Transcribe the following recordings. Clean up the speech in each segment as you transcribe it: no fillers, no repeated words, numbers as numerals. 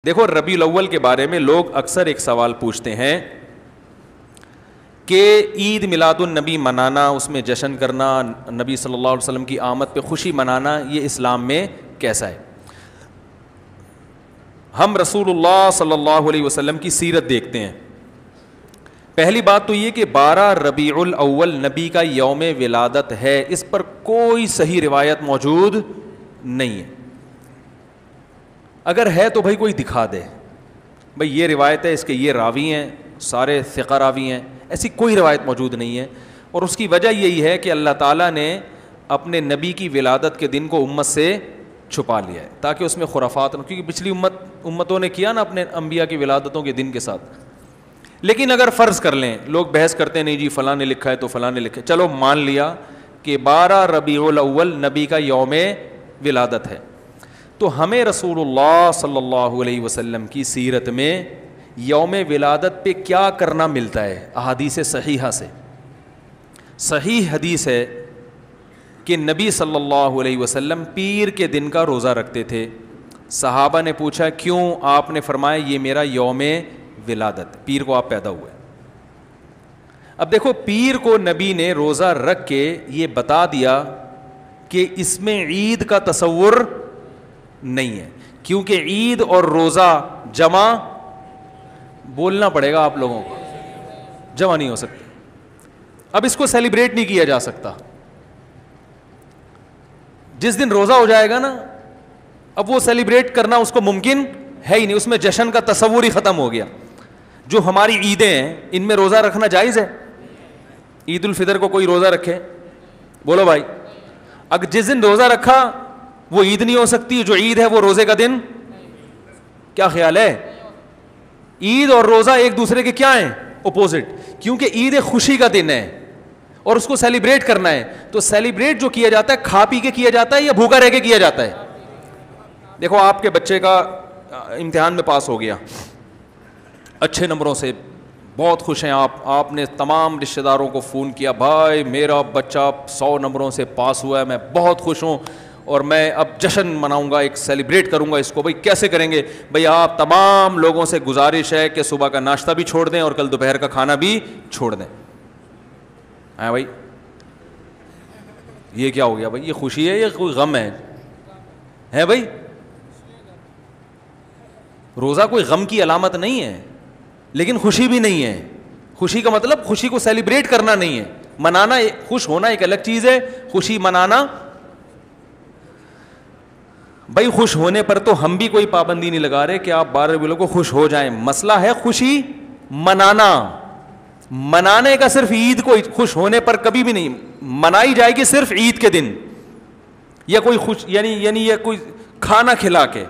دیکھو ربیع الاول کے بارے میں لوگ اکثر ایک سوال پوچھتے ہیں کہ عید میلاد النبی منانا، اس میں جشن کرنا، نبی صلی اللہ علیہ وسلم کی آمد پہ خوشی منانا، یہ اسلام میں کیسا ہے؟ ہم رسول اللہ صلی اللہ علیہ وسلم کی سیرت دیکھتے ہیں. پہلی بات تو یہ کہ 12 ربیع الاول نبی کا یوم ولادت ہے، اس پر کوئی صحیح روایت موجود نہیں ہے. اگر ہے تو بھائی کوئی دکھا دے، بھائی یہ روایت ہے، اس کے یہ راوی ہیں، سارے ثقہ راوی ہیں. ایسی کوئی روایت موجود نہیں ہے، اور اس کی وجہ یہی ہے کہ اللہ تعالیٰ نے اپنے نبی کی ولادت کے دن کو امت سے چھپا لیا ہے تاکہ اس میں خرافات نہ، کیونکہ پچھلی امتوں نے کیا نا اپنے انبیاء کی ولادتوں کے دن کے ساتھ. لیکن اگر فرض کر لیں، لوگ بحث کرتے ہیں نہیں جی فلاں نے لکھا ہے تو فلاں نے لکھا ہے، چلو مان لیا کہ 12 ربیع الاول نبی کا یوم ولادت ہے، تو ہمیں رسول اللہ صلی اللہ علیہ وسلم کی سیرت میں یوم ولادت پہ کیا کرنا ملتا ہے؟ احادیث صحیحہ سے صحیح حدیث ہے کہ نبی صلی اللہ علیہ وسلم پیر کے دن کا روزہ رکھتے تھے. صحابہ نے پوچھا کیوں؟ آپ نے فرمایا یہ میرا یوم ولادت، پیر کو آپ پیدا ہوئے. اب دیکھو پیر کو نبی نے روزہ رکھ کے یہ بتا دیا کہ اس میں عید کا تصور نہیں ہے، کیونکہ عید اور روزہ جمع بولنا پڑے گا آپ لوگوں کو، جمع نہیں ہو سکتے. اب اس کو سیلیبریٹ نہیں کیا جا سکتا. جس دن روزہ ہو جائے گا نا، اب وہ سیلیبریٹ کرنا اس کو ممکن ہے ہی نہیں، اس میں جشن کا تصور ہی ختم ہو گیا. جو ہماری عیدیں ہیں ان میں روزہ رکھنا جائز ہے؟ عید الفطر کو کوئی روزہ رکھے؟ بولو بھائی. اگر جس دن روزہ رکھا وہ عید نہیں ہو سکتی، جو عید ہے وہ روزے کا دن. کیا خیال ہے؟ عید اور روزہ ایک دوسرے کے کیا ہیں؟ اپوزٹ. کیونکہ عید ایک خوشی کا دن ہے اور اس کو سیلیبریٹ کرنا ہے، تو سیلیبریٹ جو کیا جاتا ہے کھا پی کے کیا جاتا ہے یا بھوکا رہ کے کیا جاتا ہے؟ دیکھو آپ کے بچے کا امتحان میں پاس ہو گیا اچھے نمبروں سے، بہت خوش ہیں آپ نے تمام رشتہ داروں کو فون کیا، بھائی میرا بچہ 100 نمبروں سے پاس ہوا ہے، میں بہت خوش ہوں اور میں اب جشن مناؤں گا، ایک سیلیبریٹ کروں گا اس کو. بھائی کیسے کریں گے؟ بھائی آپ تمام لوگوں سے گزارش ہے کہ صبح کا ناشتہ بھی چھوڑ دیں اور کل دوپہر کا کھانا بھی چھوڑ دیں. ہاں بھائی یہ کیا ہو گیا بھائی؟ یہ خوشی ہے یا کوئی غم ہے بھائی؟ روزہ کوئی غم کی علامت نہیں ہے، لیکن خوشی بھی نہیں ہے. خوشی کا مطلب خوشی کو سیلیبریٹ کرنا نہیں ہے، منانا. خوش ہونا ایک الگ چیز ہے، خوشی منانا. بھائی خوش ہونے پر تو ہم بھی کوئی پابندی نہیں لگا رہے کہ آپ 12 ربیع کو خوش ہو جائیں. مسئلہ ہے خوشی منانا. منانے کا صرف عید کو خوش ہونے پر کبھی بھی نہیں منائی جائے گی، صرف عید کے دن یا کوئی خوش یعنی یا کوئی کھانا کھلا کے.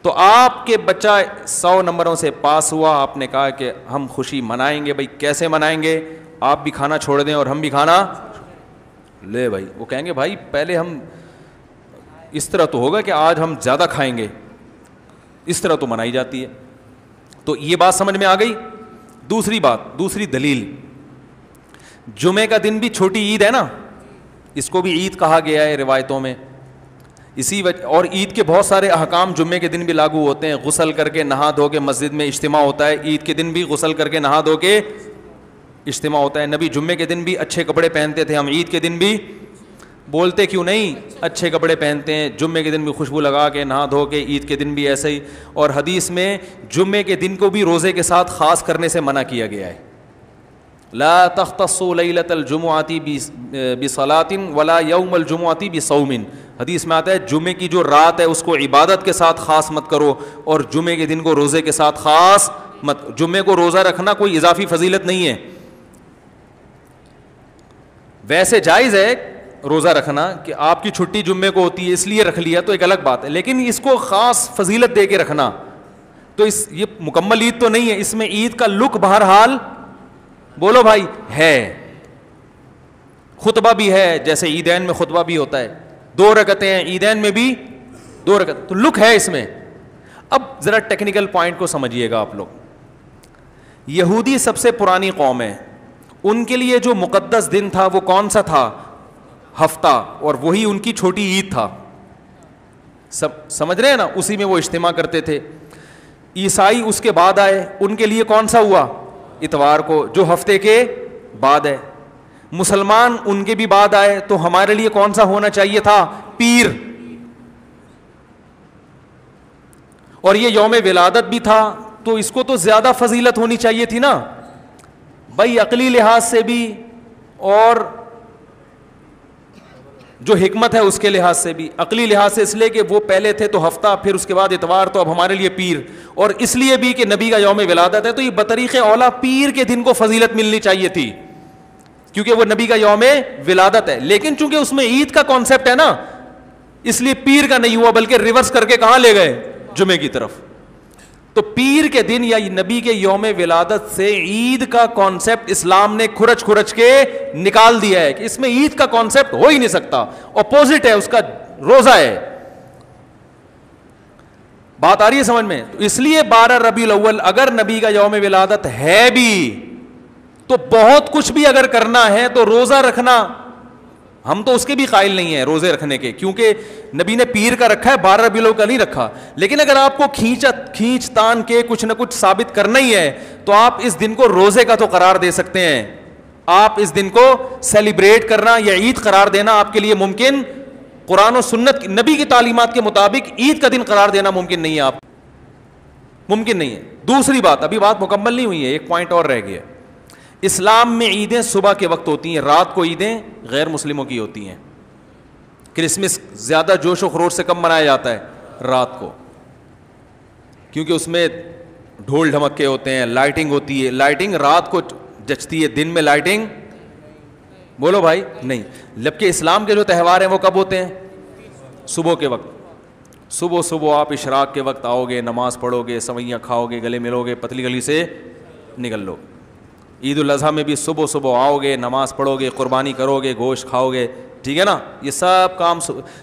تو آپ کے بچہ 100 نمبروں سے پاس ہوا، آپ نے کہا کہ ہم خوشی منائیں گے. بھائی کیسے منائیں گے؟ آپ بھی کھانا چھوڑ دیں اور ہم بھی کھانا لے. بھائی وہ کہیں گے بھائی پہلے ہم اس طرح تو ہوگا کہ آج ہم زیادہ کھائیں گے، اس طرح تو منائی جاتی ہے. تو یہ بات سمجھ میں آ گئی. دوسری بات، دوسری دلیل، جمعے کا دن بھی چھوٹی عید ہے نا، اس کو بھی عید کہا گیا ہے روایتوں میں. اسی وجہ اور عید کے بہت سارے احکام جمعے کے دن بھی لاگو ہوتے ہیں. غسل کر کے نہا دھو کے مسجد میں اجتماع ہوتا ہے، عید کے دن بھی غسل کر کے نہا دھو کے اجتماع ہوتا ہے. نبی جمعے کے دن بھی اچھے کپڑے پہنتے تھے، ہم عید کے دن بھی بولتے کیوں نہیں اچھے کپڑے پہنتے ہیں؟ جمعے کے دن بھی خوشبو لگا کے نہا دھو کے، عید کے دن بھی ایسے ہی. اور حدیث میں جمعے کے دن کو بھی روزے کے ساتھ خاص کرنے سے منع کیا گیا ہے. لا تختصوا لیلۃ الجمعۃ بصلاۃ ولا یوم الجمعۃ بصوم. حدیث میں آتا ہے جمعے کی جو رات ہے اس کو عبادت کے ساتھ خاص مت کرو اور جمعے کے دن کو روزے کے ساتھ خاص مت. جمعے کو روزہ رکھنا کوئی اضافی فضیلت نہیں ہے. ویسے جائز ہے روزہ رکھنا کہ آپ کی چھٹی جمعے کو ہوتی ہے اس لیے رکھ لیا تو ایک الگ بات ہے، لیکن اس کو خاص فضیلت دے کے رکھنا تو یہ مکمل عید تو نہیں ہے. اس میں عید کا لک بہرحال بولو بھائی ہے، خطبہ بھی ہے، جیسے عیدین میں خطبہ بھی ہوتا ہے، 2 رکعتیں ہیں عیدین میں بھی 2 رکعت، تو لک ہے اس میں. اب ذرا ٹیکنیکل پوائنٹ کو سمجھیے گا آپ لوگ. یہودی سب سے پرانی قوم ہے، ان کے لیے جو مقدس دن تھا وہ کون سا تھا؟ ہفتہ، اور وہی ان کی چھوٹی عید تھا. سمجھ رہے ہیں نا, اسی میں وہ اجتماع کرتے تھے. عیسائی اس کے بعد آئے, ان کے لیے کون سا ہوا؟ اتوار کو, جو ہفتے کے بعد ہے. مسلمان ان کے بھی بعد آئے, تو ہمارے لیے کون سا ہونا چاہیے تھا؟ پیر. اور یہ یوم ولادت بھی تھا, تو اس کو تو زیادہ فضیلت ہونی چاہیے تھی نا بھائی, عقلی لحاظ سے بھی اور جو حکمت ہے اس کے لحاظ سے بھی. عقلی لحاظ سے اس لیے کہ وہ پہلے تھے تو ہفتہ, پھر اس کے بعد اتوار, تو اب ہمارے لیے پیر. اور اس لیے بھی کہ نبی کا یوم ولادت ہے, تو یہ بطریق اولا پیر کے دن کو فضیلت ملنی چاہیے تھی, کیونکہ وہ نبی کا یوم ولادت ہے. لیکن چونکہ اس میں عید کا کانسیپٹ ہے نا, اس لیے پیر کا نہیں ہوا, بلکہ ریورس کر کے کہاں لے گئے؟ جمعے کی طرف. تو پیر کے دن یا نبی کے یوم ولادت سے عید کا کانسیپٹ اسلام نے کھرچ کھرچ کے نکال دیا ہے کہ اس میں عید کا کانسیپٹ ہو ہی نہیں سکتا, اپوزٹ ہے اس کا, روزہ ہے. بات آ رہی ہے سمجھ میں؟ تو اس لیے 12 ربیع الاول اگر نبی کا یوم ولادت ہے بھی, تو بہت کچھ بھی اگر کرنا ہے تو روزہ رکھنا, ہم تو اس کے بھی قائل نہیں ہیں روزے رکھنے کے, کیونکہ نبی نے پیر کا رکھا ہے, 12 ربیع الاول کا نہیں رکھا. لیکن اگر آپ کو کھینچ تان کے کچھ نہ کچھ ثابت کرنا ہی ہے, تو آپ اس دن کو روزے کا تو قرار دے سکتے ہیں. آپ اس دن کو سیلیبریٹ کرنا یا عید قرار دینا آپ کے لیے ممکن, قرآن و سنت نبی کی تعلیمات کے مطابق عید کا دن قرار دینا ممکن نہیں ہے, آپ ممکن نہیں ہے. دوسری بات, ابھی بات مکمل نہیں ہوئی ہے, ایک پوائنٹ اور رہ گیا. اسلام میں عیدیں صبح کے وقت ہوتی ہیں, رات کو عیدیں غیر مسلموں کی ہوتی ہیں. کرسمس زیادہ جوش و خروش سے کم منایا جاتا ہے رات کو, کیونکہ اس میں ڈھول ڈھمکے ہوتے ہیں, لائٹنگ ہوتی ہے. لائٹنگ رات کو جچتی ہے, دن میں لائٹنگ بولو بھائی نہیں. جبکہ اسلام کے جو تہوار ہیں وہ کب ہوتے ہیں؟ صبح کے وقت. صبح آپ اشراق کے وقت آؤ گے, نماز پڑھو گے, سوئیاں کھاؤ گے, گلے ملو گے, پتلی گلی سے نکل لو. عید الاضحیٰ میں بھی صبح آؤ گے, نماز پڑھو گے, قربانی کرو گے, گوشت کھاؤ گے, ٹھیک ہے نا. یہ سب کام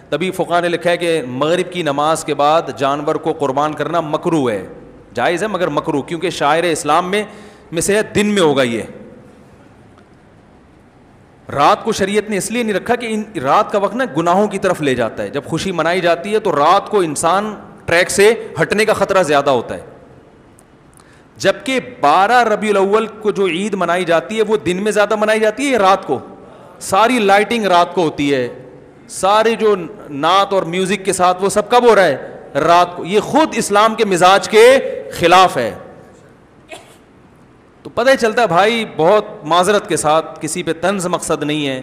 تبھی فقہا نے لکھا ہے کہ مغرب کی نماز کے بعد جانور کو قربان کرنا مکروہ ہے, جائز ہے مگر مکروہ, کیونکہ شاعر اسلام میں سے ہے دن میں ہوگا. یہ رات کو شریعت نے اس لیے نہیں رکھا کہ رات کا وقت نا گناہوں کی طرف لے جاتا ہے. جب خوشی منائی جاتی ہے تو رات کو انسان ٹریک سے ہٹنے کا خطرہ زیادہ ہوتا ہے. جبکہ 12 ربیع الاول کو جو عید منائی جاتی ہے وہ دن میں زیادہ منائی جاتی ہے رات کو. ساری لائٹنگ رات کو ہوتی ہے, سارے جو نعت اور میوزک کے ساتھ وہ سب کب ہو رہا ہے؟ رات کو. یہ خود اسلام کے مزاج کے خلاف ہے. تو پتہ ہی چلتا ہے بھائی, بہت معذرت کے ساتھ, کسی پہ طنز مقصد نہیں ہے.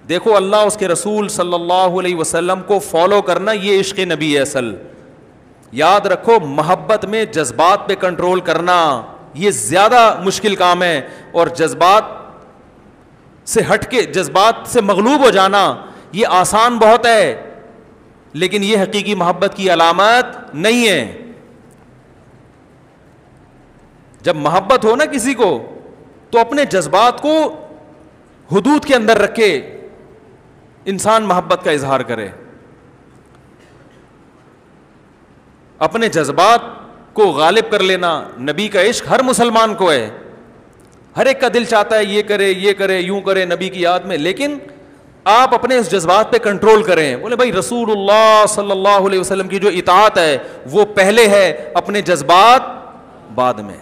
دیکھو اللہ اس کے رسول صلی اللہ علیہ وسلم کو فالو کرنا یہ عشق نبی ہے اصل. یاد رکھو, محبت میں جذبات پہ کنٹرول کرنا یہ زیادہ مشکل کام ہے, اور جذبات سے ہٹ کے, جذبات سے مغلوب ہو جانا یہ آسان بہت ہے, لیکن یہ حقیقی محبت کی علامت نہیں ہے. جب محبت ہو نا کسی کو, تو اپنے جذبات کو حدود کے اندر رکھ کے انسان محبت کا اظہار کرے. اپنے جذبات کو غالب کر لینا. نبی کا عشق ہر مسلمان کو ہے, ہر ایک کا دل چاہتا ہے یہ کرے یوں کرے نبی کی یاد میں, لیکن آپ اپنے اس جذبات پہ کنٹرول کریں. بولے بھائی رسول اللہ صلی اللہ علیہ وسلم کی جو اطاعت ہے وہ پہلے ہے, اپنے جذبات بعد میں.